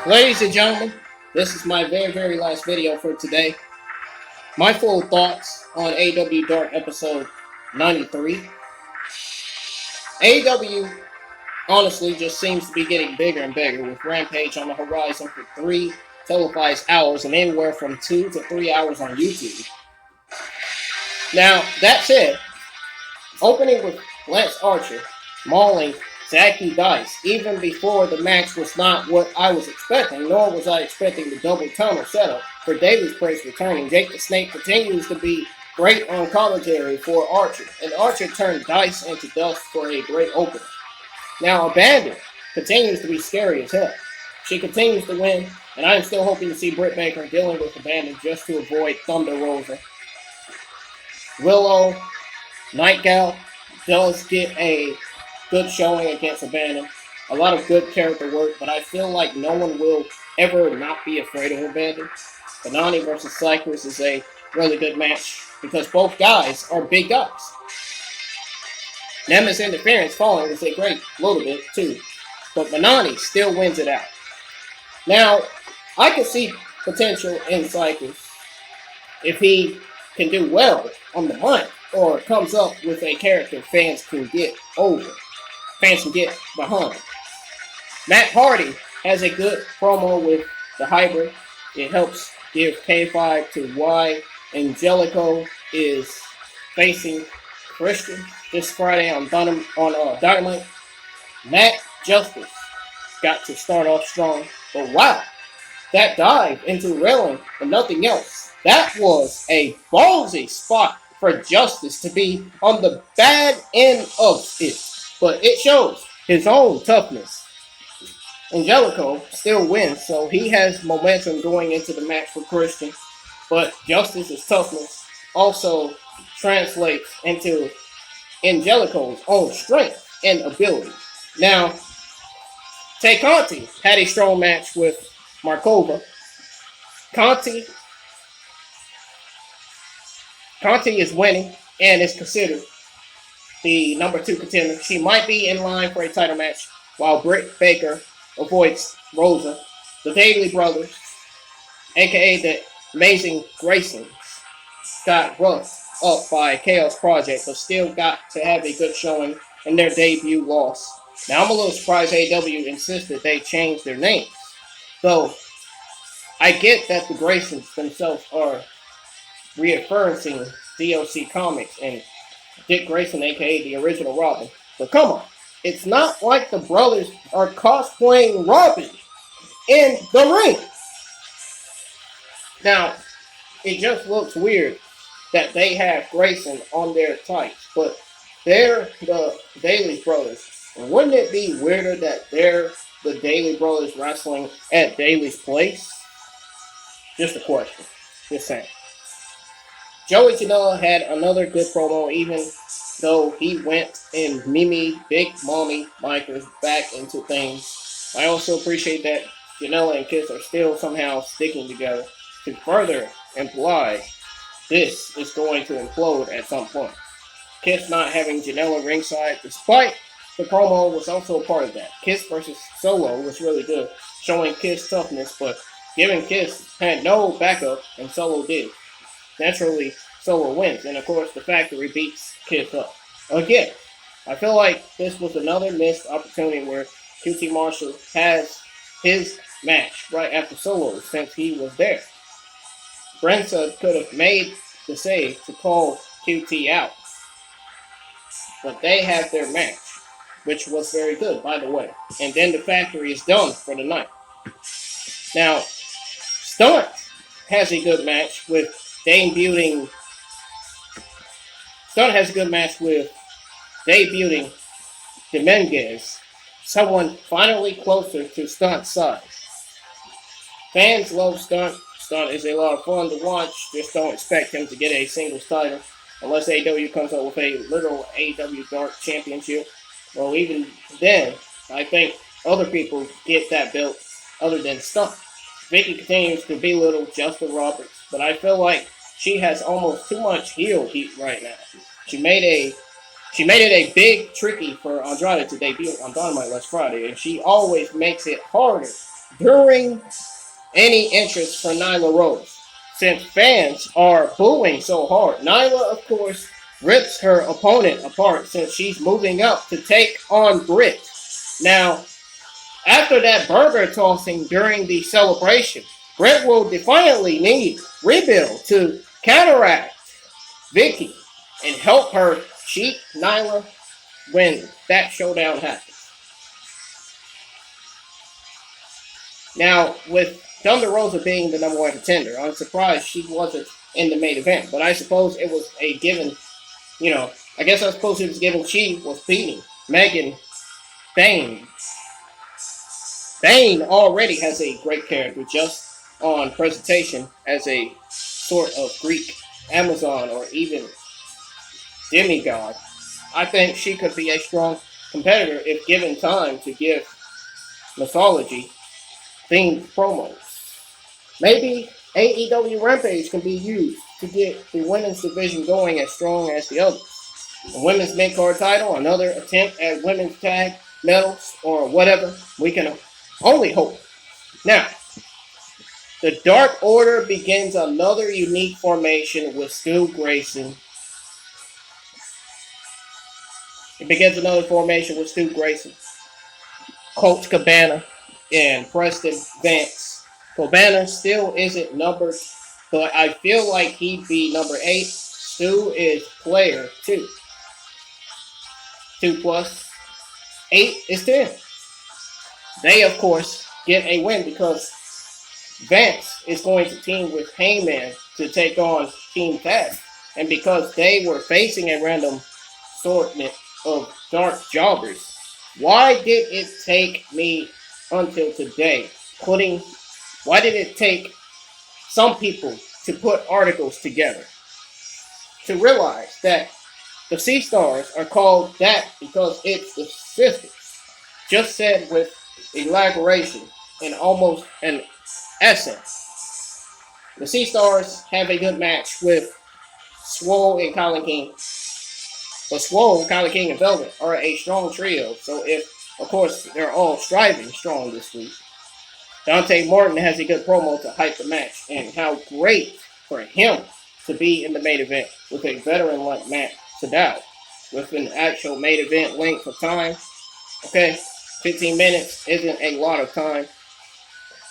Ladies and gentlemen, this is my very last video for today. My full thoughts on AEW Dark episode 93. AEW honestly just seems to be getting bigger and bigger with Rampage on the horizon for 3 televised hours and anywhere from 2 to 3 hours on YouTube. Now, that said, opening with Lance Archer mauling Zachy Dice even before the match was not what I was expecting, nor was I expecting the double tunnel setup for Daly's Place returning. Jake the Snake continues to be great on commentary for Archer, and Archer turned Dice into dust for a great opener. Now, Abandon continues to be scary as hell. She continues to win, and I am still hoping to see Britt Baker dealing with Abandon just to avoid Thunder Rosa. Willow, Night Gal does get a good showing against Abandon. A lot of good character work, but I feel like no one will ever not be afraid of Abandon. Banani versus Cypress is a really good match because both guys are big guys. Nemesis Interference falling is a great little bit too, but Banani still wins it out. Now, I can see potential in Cypress if he can do well on the mic or comes up with a character fans can get over. Fans can get behind. Matt Hardy has a good promo with the hybrid. It helps give K5 to why Angelico is facing Christian this Friday on Dynamite. Matt Justice got to start off strong, but wow, that dive into railing and nothing else. That was a ballsy spot for Justice to be on the bad end of it. But it shows his own toughness. Angelico still wins, so he has momentum going into the match for Christian. But Justice's toughness also translates into Angelico's own strength and ability. Now, Tay Conti had a strong match with Markova. Conti is winning and is considered the number 2 contender. She might be in line for a title match while Britt Baker avoids Rosa. The Daly brothers, aka the Amazing Graysons, got roughed up by Chaos Project, but still got to have a good showing in their debut loss. Now, I'm a little surprised AEW insisted they change their names, though I get that the Graysons themselves are referencing DOC Comics and Dick Grayson, aka the original Robin. But come on, it's not like the brothers are cosplaying Robin in the ring. Now, it just looks weird that they have Grayson on their tights, but they're the Daly brothers. And wouldn't it be weirder that they're the Daly brothers wrestling at Daly's Place? Just a question. Just saying. Joey Janela had another good promo, even though he went and Mimi, Big Mommy, Micers back into things. I also appreciate that Janela and Kiss are still somehow sticking together to further imply this is going to implode at some point. Kiss not having Janela ringside, despite the promo, was also a part of that. Kiss versus Solo was really good, showing Kiss toughness, but giving Kiss had no backup, and Solo did. Naturally, Solo wins, and of course, the Factory beats Kiss up. Again, I feel like this was another missed opportunity where QT Marshall has his match right after Solo since he was there. Brensa could have made the save to call QT out, but they had their match, which was very good, by the way. And then the Factory is done for the night. Now, Stunt has a good match with debuting Dominguez, someone finally closer to Stunt's size. Fans love Stunt. Stunt is a lot of fun to watch. Just don't expect him to get a singles title unless AEW comes up with a literal AEW Dark Championship. Well, even then, I think other people get that belt other than Stunt. Vicky continues to belittle Justin Roberts, but I feel like she has almost too much heel heat right now. She made it a big tricky for Andrade to debut on Dynamite last Friday, and she always makes it harder during any interest for Nyla Rose, since fans are booing so hard. Nyla, of course, rips her opponent apart since she's moving up to take on Britt. Now, after that burger tossing during the celebration, Britt will defiantly need Rebuild to counteract Vicky and help her cheat Nyla when that showdown happens. Now, with Thunder Rosa being the number one contender, I'm surprised she wasn't in the main event. But I suppose it was a given, I guess I suppose it was given she was beating Megan Thane. Thane already has a great character just on presentation as a sort of Greek Amazon or even demigod. I think she could be a strong competitor if given time to give mythology themed promos. Maybe AEW Rampage can be used to get the women's division going as strong as the others. The women's mid-card title, another attempt at women's tag medals or whatever. We can only hope. Now, the Dark Order begins another unique formation with Stu Grayson. It begins another formation with Stu Grayson, Colt Cabana, and Preston Vance. Cabana still isn't numbered, but I feel like he'd be number 8. Stu is player 2. 2 plus 8 is 10. They, of course, get a win because Vance is going to team with Heyman to take on Team Taz. And because they were facing a random assortment of dark jobbers, why did it take me until today why did it take some people to put articles together to realize that the Sea Stars are called that because it's the sisters? Just said with elaboration and almost an essence. The Sea Stars have a good match with Swole and Colin King. But Swole, Colin King, and Velvet are a strong trio. So of course, they're all striving strong this week. Dante Martin has a good promo to hype the match. And how great for him to be in the main event with a veteran like Martin and Sydal. With an actual main event length of time. Okay, 15 minutes isn't a lot of time.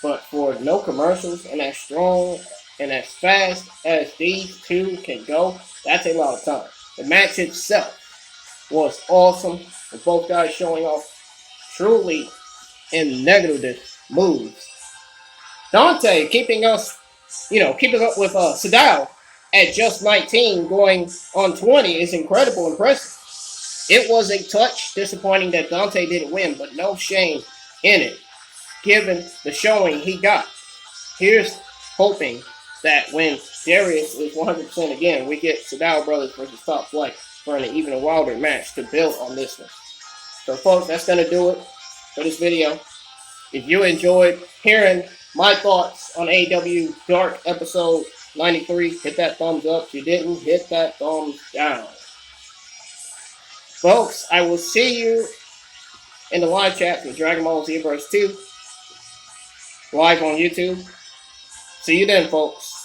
But for no commercials and as strong and as fast as these two can go, that's a lot of time. The match itself was awesome, with both guys showing off truly negative moves. Dante keeping up with Sydal at just 19, going on 20 is incredible, impressive. It was a touch disappointing that Dante didn't win, but no shame in it, given the showing he got. Here's hoping that when Darius is 100% again, we get Sydal Brothers versus Top Flight for an even wilder match to build on this one. So folks, that's going to do it for this video. If you enjoyed hearing my thoughts on AEW Dark episode 93, hit that thumbs up. If you didn't, hit that thumbs down. Folks, I will see you in the live chat for Dragon Ball Z-Verse 2 live on YouTube. See you then, folks.